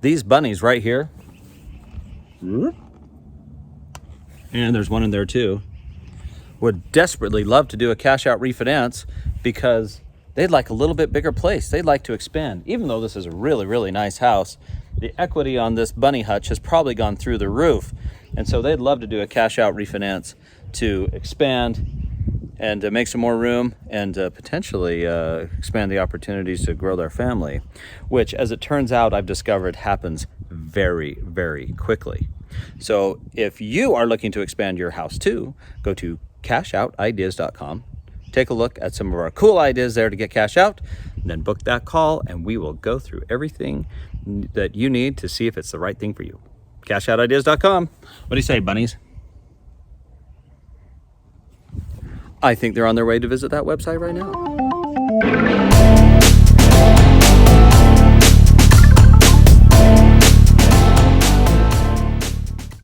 these bunnies right here, and there's one in there too, would desperately love to do a cash out refinance because they'd like a little bit bigger place. They'd like to expand. Even though this is a really, really nice house, the equity on this bunny hutch has probably gone through the roof. And so they'd love to do a cash out refinance to expand and make some more room and potentially expand the opportunities to grow their family, which, as it turns out, I've discovered happens very, very quickly. So if you are looking to expand your house too, go to cashoutideas.com. Take a look at some of our cool ideas there to get cash out, and then book that call, and we will go through everything that you need to see if it's the right thing for you. Cashoutideas.com. What do you say, bunnies? I think they're on their way to visit that website right now.